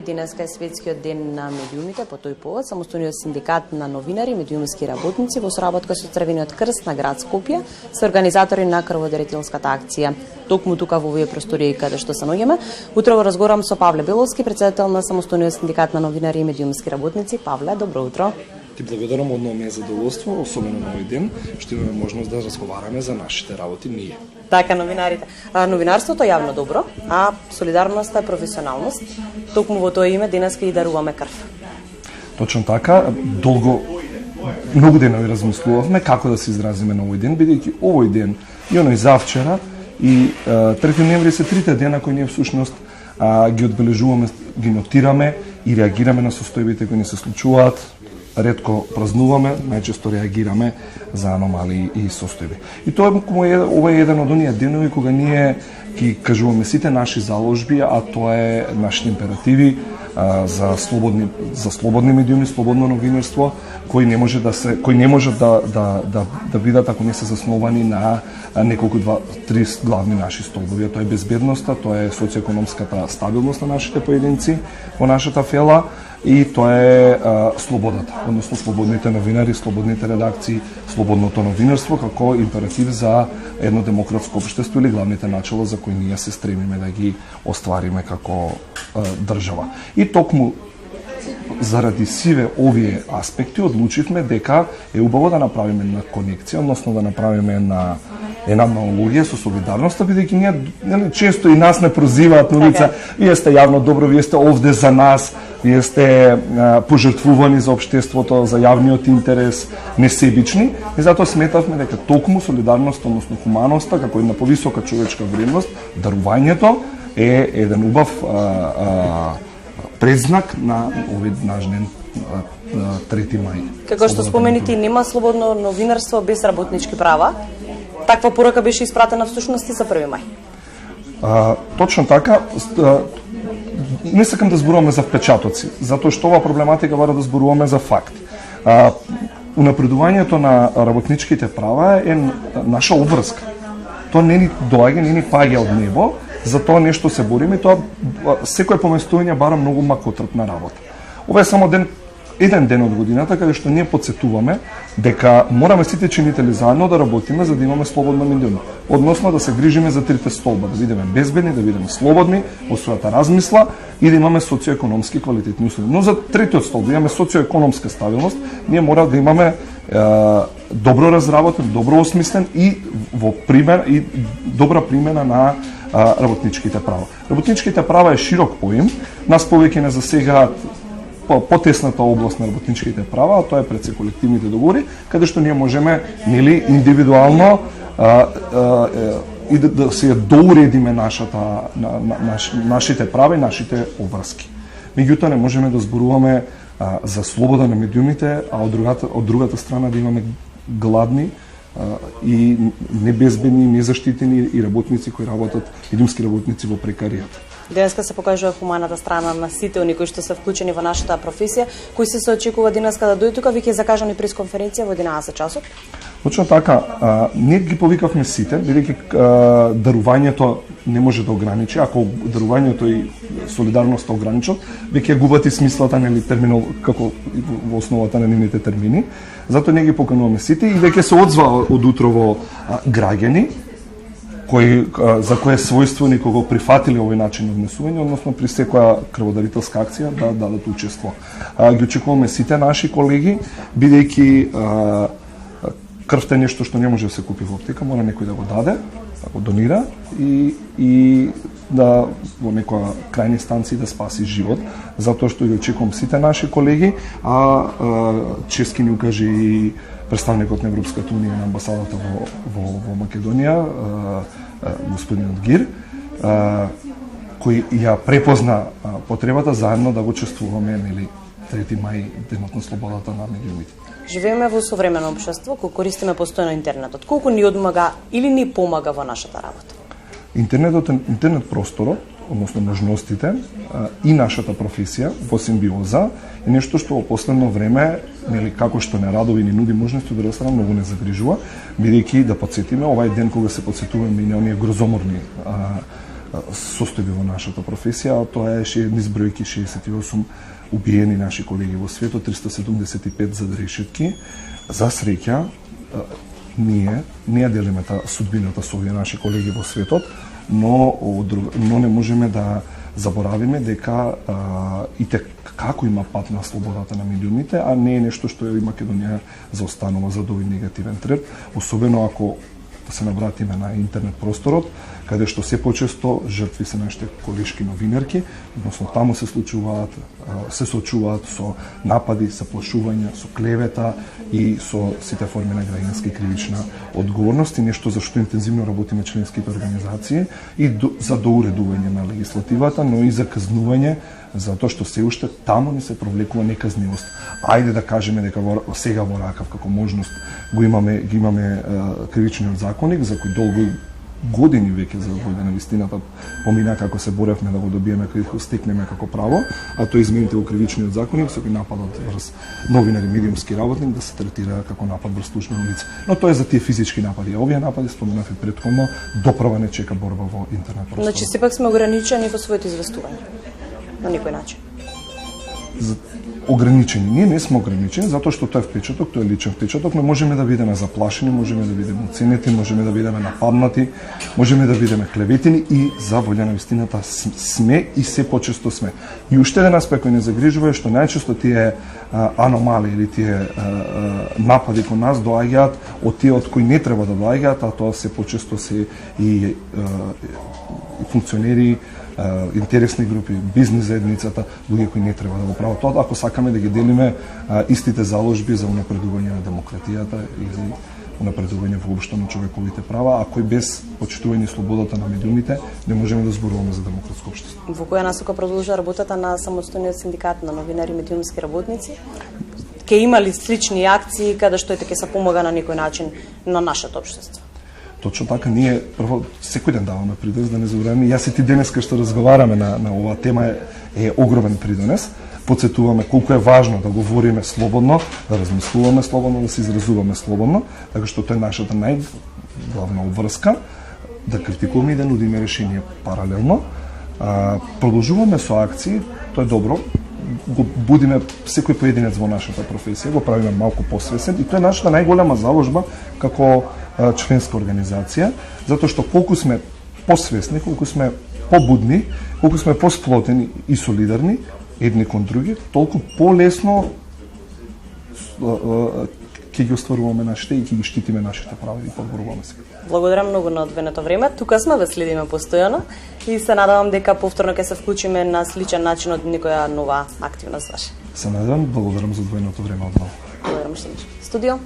Денеска е светскиот ден на медиумите, по тој повод самостојниот синдикат на новинари, медиумски работници во соработка со Црвениот крст на град Скопје се организатори на крводарителската акција. Токму тука во овие простории каде што се наоѓаме, утрово разговарам со Павле Беловски, претседател на самостојниот синдикат на новинари и медиумски работници. Павле, добро утро. Ти благодарам, одно ми е задоволство, особено на овој ден, што имаме можност да разговараме за нашите работи ние. Така, новинарите. Новинарството е јавно добро, а солидарноста е професионалност. Токму во тоа име денеска и даруваме крв. Точно така, многу денови размислувавме како да се изразиме на овој ден, бидејќи овој ден и оној завчера и 3 ноември се трите дена кои ние всушност ги одбележуваме, ги нотираме и реагираме на состојбите кои ни се случуваат. Ретко празнуваме, најчесто реагираме за аномалии и состојби. И тоа ова е еден од оние денови кога ние ги кажуваме сите наши заложби, а тоа е нашите императиви за слободни медиуми, слободно новинарство, кои не може да бидат ако не се засновани на неколку три главни наши столбови. Тоа е безбедноста, тоа е социоекономската стабилност на нашите поединци во нашата фела, и тоа е слободата, односно слободните новинари, слободните редакции, слободното новинарство како императив за едно демократско општество или главните начала за кои ние се стремиме да ги оствариме како држава. И токму заради сиве овие аспекти одлучивме дека е убаво да направиме една конекција, односно да направиме една аналогија со солидарноста, бидејќи ние често и нас не прозиваат на улица, вие сте јавно добро, вие сте овде за нас, вие сте пожртвувани за општеството, за јавниот интерес, несебични, и затоа сметавме дека токму солидарноста, односно хуманоста, како една повисока човечка вредност, дарувањето е еден убав предзнак на овој наш ден 3 мај. Како што спомените, нема слободно новинарство без работнички права. Таква порака беше испратена всушност и за 1 мај. Точно така. Не сакам да зборуваме за впечатоци, затоа што оваа проблематика бара да зборуваме за факти. Унапредувањето на работничките права е наша обврска. Тоа не ни доаѓа, не ни паѓа од небо, за тоа нешто се бориме и тоа секој поместување бара многу макотрпна работа. Ова е само еден ден од годината каде што ние потсетуваме дека мораме сите чинители заедно да работиме за да имаме слободно медиуми. Односно да се грижиме за трите столба, да бидеме безбедни, да бидеме слободни во својата размисла и да имаме социоекономски квалитетни услови. Но за третиот столб, да имаме социоекономска стабилност, ние мора да имаме добро разработен, добро осмислен и добра примена на работничките права. Работничките права е широк поим, нас повеќе не засегаат потесната област на работничките права, а тоа е пред се колективните договори, каде што ние можеме индивидуално и да се доуредиме нашите права и нашите обврски. Меѓутоа не можеме да зборуваме за слобода на медиумите, а од другата страна да имаме гладни и небезбедни, незаштитени и работници кои работат, медиумски работници во прекаријат. Денеска се покажува хуманата страна на сите они кои што се вклучени во нашата професија, кои се очекува денеска да дојдат тука, веќе е закажана пресконференција во 11 часот. Точно така, ние ги повикавме сите, бидејќи дарувањето не може да ограничи, ако дарувањето и солидарноста ограничат, веќе губат и смислата нели терминал како во основата на нивните термини. Затоа ние ги покануваме сите и веќе се одзва од утрово граѓани за кој е својствено и кога прифатиле овој начин на однесување, односно при секоја крводарителска акција да дадат учество. Ги очекуваме сите наши колеги, бидејќи крвта е нешто што не може да се купи во аптека, мора некој да го даде, да го донира и да во некоја крајни станција да спаси живот, затоа што ги очекувам сите наши колеги, чески ни укаже и представникот на Европската унија на амбасадата во Македонија, господинот Гир, кој ја препозна потребата заедно да го чествуваме 3 мај, денот на слободата на медиумите. Живееме во современо општество, кој користиме постојано интернетот. Колку ни одмага или ни помага во нашата работа? Интернет просторот, односно можностите и нашата професија во симбиоза е нешто што во последно време, како што не радови ни нуди можности, од друга страна многу не загрижува, бидејќи да потсетиме овај ден кога се потсетуваме и на оние грозоморни состојби во нашата професија, а тоа е низ бројки 68 убиени наши колеги во светот, 375 задрешетки. За среќа, ние не ја делиме судбината со овие наши колеги во светот, но не можеме да заборавиме дека како има пат на слободата на медиумите, а не е нешто што и Македонија заостанува за овој негативен тренд, особено ако се навратиме на интернет просторот, каде што се почесто жртви се нашите колешки новинарки, односно таму се соочуваат со напади, со плашувања, со клевета и со сите форми на граѓанска и кривична одговорност, и нешто за што интензивно работиме членските организации и за доуредување на легислативата, но и за казнување, затоа што се уште таму не се провлекува неказнивост. Ајде да кажеме дека сега во ракав како можност ги имаме кривичниот законник, за кој долго години веќе за војна на вистината помина како се боревме да го добиеме, како го стекнеме како право, а тоа измените во кривичниот законник со кој нападот врз новинар и медиумски работник да се третира како напад врз службено лице. Но тоа е за тие физички напади. Овие напади, споменав и претходно, доправа не чека борба во интернет простор. Значи сепак сме ограничени во своето известување на некој начин. Ограничени. Ние не сме ограничени, затоа што тоа е впечаток, тоа е личен впечаток, но можеме да бидеме заплашени, можеме да бидеме оценети, можеме да бидеме нападнати, можеме да бидеме клеветени и за волја на вистината сме и се почесто сме. И уште еден аспект кој не загрижува е што најчесто тие аномалии или тие напади кон нас доаѓаат од тие од кои не треба да доаѓаат, а тоа се почесто се и функционери, интересни групи, бизнес заедницата, луѓе кои не треба да го прават тоа, ако сакаме да ги делиме истите заложби за унапредување на демократијата или унапредување воопшто на човековите права, а кој без почитување слободата на медиумите не можеме да зборуваме за демократско општество. Во која насока продолжува работата на самостојниот синдикат на новинари и медиумски работници? Ке има ли слични акции каде што ќе се помага на некој начин на нашето општество? Точно така, ние прво секој ден даваме придонес, да не забораваме. Јас и ти денеска што разговараме на оваа тема е огромен придонес. Потсетуваме колку е важно да говориме слободно, да размислуваме слободно, да се изразуваме слободно, така што тоа е нашата најглавна обврска, да критикуваме и да нудиме решение паралелно. Продолжуваме со акции, тоа е добро. Го будиме секој поединец во нашата професија, го правиме малку посвесен и тоа е нашата најголема заложба како членска организација, затоа што колку сме посвесни, колку сме побудни, колку сме посплотени и солидарни едни кон други, толку полесно ќе ги остваруваме нашите и ќе ги штитиме нашите права и подборуваме се. Благодарам многу на одвоеното време. Тука сме, ве следиме постојано и се надевам дека повторно ќе се вклучиме на сличен начин од некоја нова активност ваша. Се надевам, благодарам за одвоеното време од вас. Благодарам што студио.